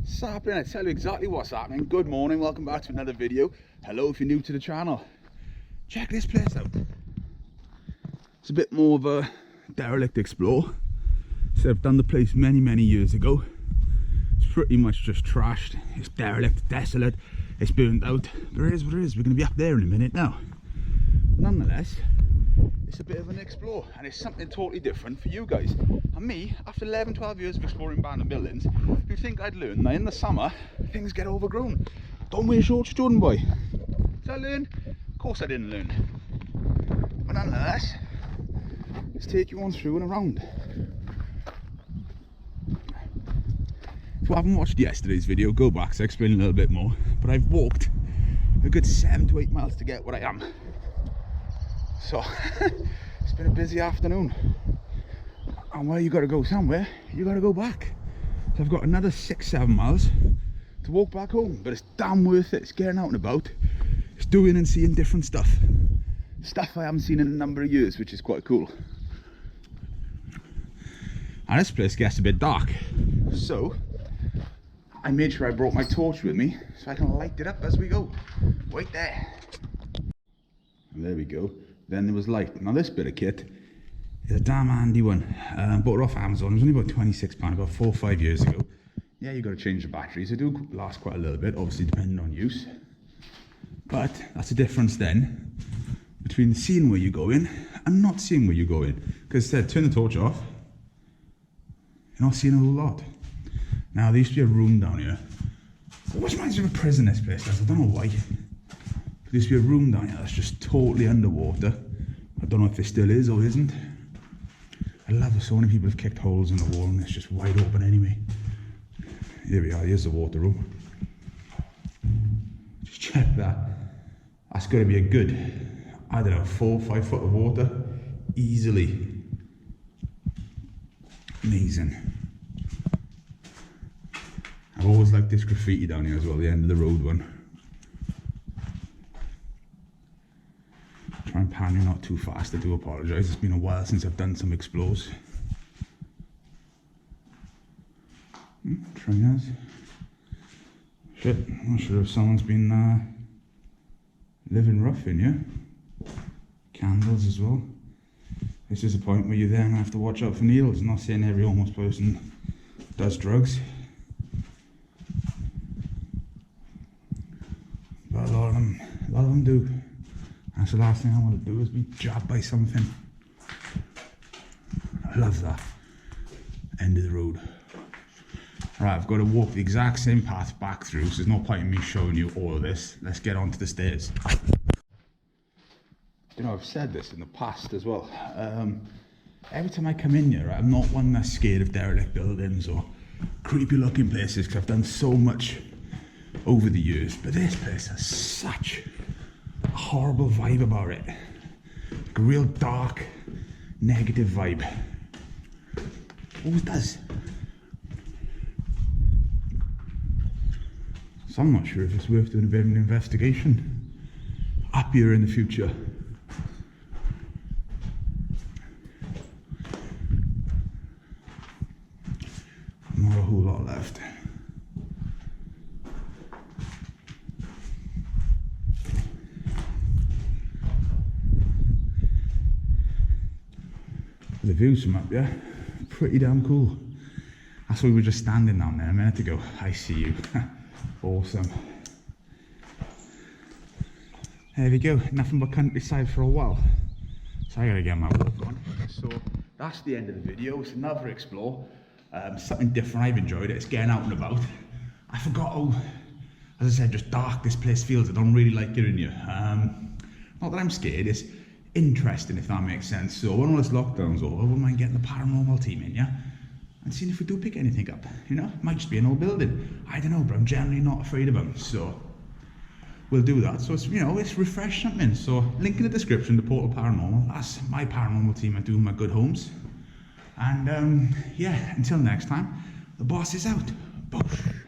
Sapping, I tell you exactly what's happening. Good morning, welcome back to another video. Hello if you're new to the channel. Check this place out. It's a bit more of a derelict explore. So I've done the place many years ago. It's pretty much just trashed. It's derelict, desolate, it's burnt out. But it is what it is. We're going to be up there in a minute now. Nonetheless, it's a bit of an explore and it's something totally different for you guys. And me, after 11-12 years of exploring abandoned buildings, you'd think I'd learn that in the summer things get overgrown. Don't wear shorts, Jordan boy. Did I learn? Of course I didn't learn. But nonetheless, let's take you on through and around. If you haven't watched yesterday's video, go back so I explain a little bit more. But I've walked a good 7 to 8 miles to get where I am. So it's been a busy afternoon, and where you got to go somewhere, you got to go back. So I've got another 6-7 miles to walk back home, but it's damn worth it. It's getting out and about, it's doing and seeing different stuff I haven't seen in a number of years, which is quite cool. And this place gets a bit dark, so I made sure I brought my torch with me so I can light it up as we go. Wait there. And there we go. Then there was light. Now this bit of kit is a damn handy one. Bought it off Amazon. It was only about £26, about 4 or 5 years ago. Yeah, you got to change the batteries. They do last quite a little bit, obviously depending on use. But that's the difference then between seeing where you're going and not seeing where you're going. Because turn the torch off, you're not seeing a whole lot. Now there used to be a room down here, which reminds me of a prison. This place does. I don't know why. There used to be a room down here that's just totally underwater. I don't know if it still is or isn't. I love it. So many people have kicked holes in the wall and it's just wide open anyway. Here we are, here's the water room. Just check that. That's got to be a good, I don't know, 4 or 5 foot of water. Easily. Amazing. I've always liked this graffiti down here as well, the end of the road one. Try and pan you not too fast, I do apologise. It's been a while since I've done some explores. Trainers. Shit, I'm not sure if someone's been living rough in here. Candles as well. This is a point where you then have to watch out for needles. I'm not saying every homeless person does drugs, but a lot of them do. That's the last thing I want to do, is be jabbed by something. I love that. End of the road. Right, I've got to walk the exact same path back through, so there's no point in me showing you all of this. Let's get onto the stairs. You know, I've said this in the past as well. Every time I come in here, I'm not one that's scared of derelict buildings or creepy looking places, because I've done so much over the years. But this place has such a horrible vibe about it, like a real dark, negative vibe. Always does. So I'm not sure if it's worth doing a bit of an investigation up here in the future. Not a whole lot left. The views from up here, pretty damn cool. That's why we were just standing down there a minute ago. I see you. Awesome. There we go. Nothing but countryside for a while. So I gotta get my walk on. So that's the end of the video. It's another explore. Something different. I've enjoyed it. It's getting out and about. I forgot how, as I said, just dark this place feels. I don't really like it in here. Not that I'm scared. It's interesting, if that makes sense. So when all this lockdown's over, I wouldn't mind getting the paranormal team in, yeah, and seeing if we do pick anything up. You know, it might just be an old building, I don't know, but I'm generally not afraid of them, so we'll do that. So it's, you know, it's refresh something. So link in the description to Portal Paranormal. That's my paranormal team. I do my good homes. And yeah, until next time, the boss is out. Boosh.